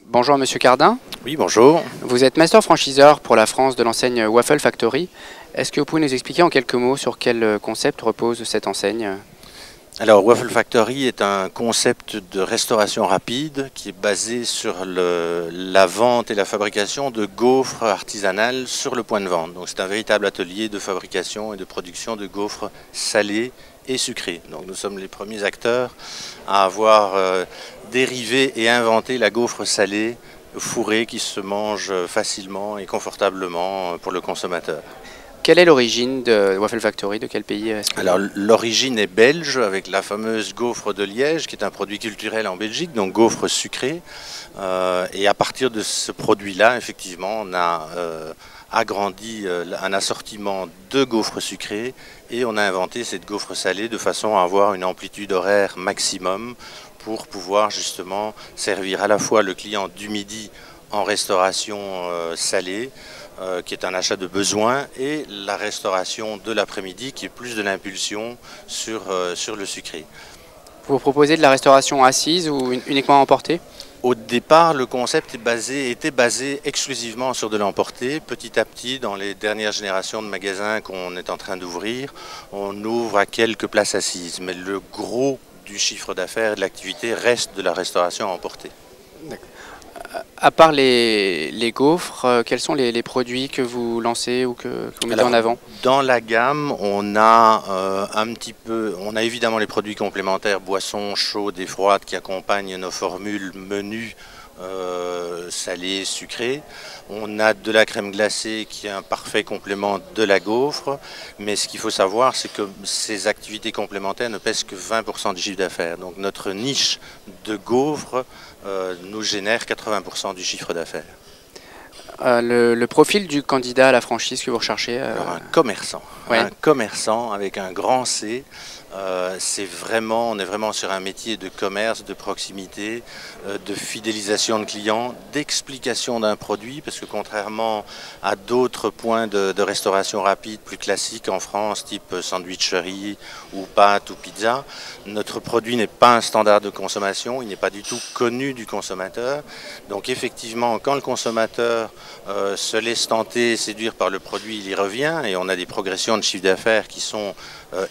Bonjour Monsieur Cardin, Oui, bonjour. vous êtes master franchiseur pour la France de l'enseigne Waffle Factory. Est-ce que vous pouvez nous expliquer en quelques mots sur quel concept repose cette enseigne? Alors, Waffle Factory est un concept de restauration rapide qui est basé sur la vente et la fabrication de gaufres artisanales sur le point de vente. Donc, c'est un véritable atelier de fabrication et de production de gaufres salées et sucrées. Donc, nous sommes les premiers acteurs à avoir dérivé et inventé la gaufre salée fourrée qui se mange facilement et confortablement pour le consommateur. Quelle est l'origine de Waffle Factory? De quel pays est-ce que... Alors l'origine est belge avec la fameuse gaufre de Liège qui est un produit culturel en Belgique, donc gaufre sucrée. Et à partir de ce produit-là, effectivement, on a agrandi un assortiment de gaufres sucrées et on a inventé cette gaufre salée de façon à avoir une amplitude horaire maximum pour pouvoir justement servir à la fois le client du midi en restauration salée, qui est un achat de besoin, et la restauration de l'après-midi qui est plus de l'impulsion sur le sucré. Vous proposez de la restauration assise ou uniquement à emporter? Au départ, le concept était basé exclusivement sur de l'emporter. Petit à petit, dans les dernières générations de magasins qu'on est en train d'ouvrir, on ouvre à quelques places assises. Mais le gros du chiffre d'affaires et de l'activité reste de la restauration à emporter. À part les gaufres, quels sont les produits que vous lancez ou que vous mettez en avant? Dans la gamme, on a on a évidemment les produits complémentaires, boissons chaudes et froides qui accompagnent nos formules menus salées, sucrées. On a de la crème glacée qui est un parfait complément de la gaufre, mais ce qu'il faut savoir, c'est que ces activités complémentaires ne pèsent que 20% du chiffre d'affaires. Donc notre niche de gaufres nous génère 80% du chiffre d'affaires. Le profil du candidat à la franchise que vous recherchez? Alors Ouais. un commerçant avec un grand C. On est vraiment sur un métier de commerce, de proximité, de fidélisation de clients, d'explication d'un produit, parce que contrairement à d'autres points de restauration rapide plus classiques en France, type sandwicherie ou pâtes ou pizza, notre produit n'est pas un standard de consommation, il n'est pas du tout connu du consommateur. Donc effectivement, quand le consommateur se laisse tenter, séduire par le produit, il y revient, et on a des progressions de chiffre d'affaires qui sont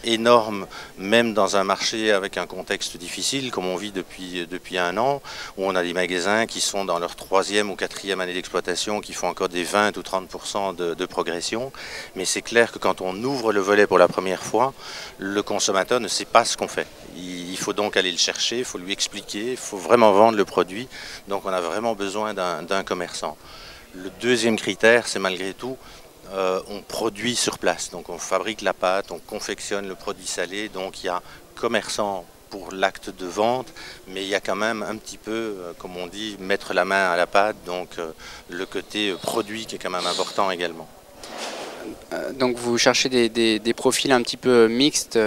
énormes, même dans un marché avec un contexte difficile, comme on vit depuis un an, où on a des magasins qui sont dans leur 3e ou 4e année d'exploitation, qui font encore des 20 ou 30% de progression. Mais c'est clair que quand on ouvre le volet pour la première fois, le consommateur ne sait pas ce qu'on fait. Il faut donc aller le chercher, il faut lui expliquer, il faut vraiment vendre le produit. Donc on a vraiment besoin d'un commerçant. Le deuxième critère, c'est malgré tout, on produit sur place. Donc on fabrique la pâte, on confectionne le produit salé. Donc il y a commerçant pour l'acte de vente, mais il y a quand même un petit peu, comme on dit, mettre la main à la pâte. Donc le côté produit qui est quand même important également. Donc vous cherchez des profils un petit peu mixtes,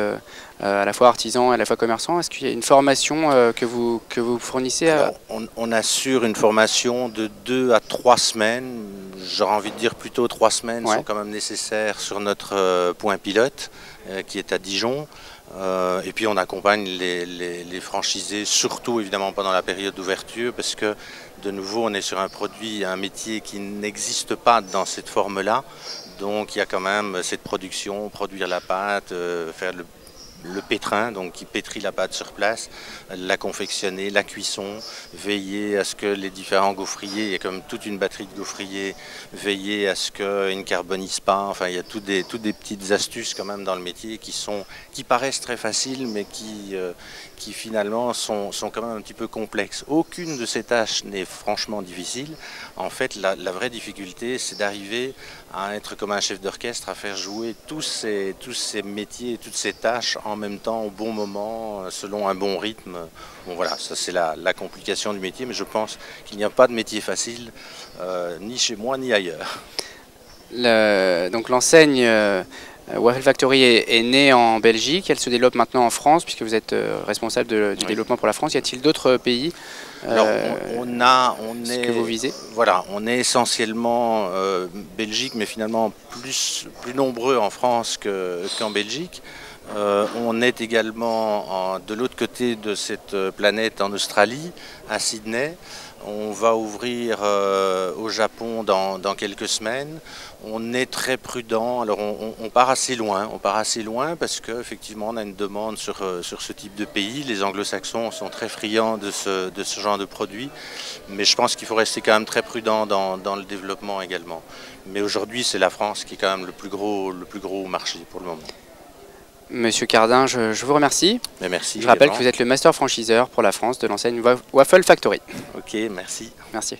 à la fois artisans et à la fois commerçants. Est-ce qu'il y a une formation que vous fournissez Alors, on assure une formation de 2 à 3 semaines. J'aurais envie de dire plutôt 3 semaines Ouais. sont quand même nécessaires sur notre point pilote qui est à Dijon. Et puis on accompagne les franchisés, surtout évidemment pendant la période d'ouverture, parce que de nouveau on est sur un produit, un métier qui n'existe pas dans cette forme-là. Donc il y a quand même cette production, produire la pâte, faire le pétrin, donc qui pétrit la pâte sur place, la confectionner, la cuisson, veiller à ce que les différents gaufriers, il y a comme toute une batterie de gaufriers, veiller à ce qu'ils ne carbonisent pas, enfin il y a toutes des petites astuces quand même dans le métier qui paraissent très faciles mais qui finalement sont quand même un petit peu complexes. Aucune de ces tâches n'est franchement difficile. En fait, la vraie difficulté, c'est d'arriver à être comme un chef d'orchestre, à faire jouer tous ces métiers, toutes ces tâches en même temps, au bon moment, selon un bon rythme. Bon voilà, ça c'est la complication du métier, mais je pense qu'il n'y a pas de métier facile, ni chez moi ni ailleurs. Donc l'enseigne Waffle Factory est née en Belgique, elle se développe maintenant en France puisque vous êtes responsable du développement pour la France. Y a-t-il d'autres pays Alors, que vous visez? Voilà, on est essentiellement Belgique, mais finalement plus nombreux en France qu'en Belgique. On est également de l'autre côté de cette planète en Australie, à Sydney. On va ouvrir au Japon dans quelques semaines. On est très prudent. Alors on part assez loin. On part assez loin parce qu'effectivement on a une demande sur ce type de pays. Les anglo-saxons sont très friands de ce genre de produits. Mais je pense qu'il faut rester quand même très prudent dans le développement également. Mais aujourd'hui c'est la France qui est quand même le plus gros marché pour le moment. Monsieur Cardin, je vous remercie. Mais merci. Je rappelle que vous êtes le master franchiseur pour la France de l'enseigne Waffle Factory. Ok, merci. Merci.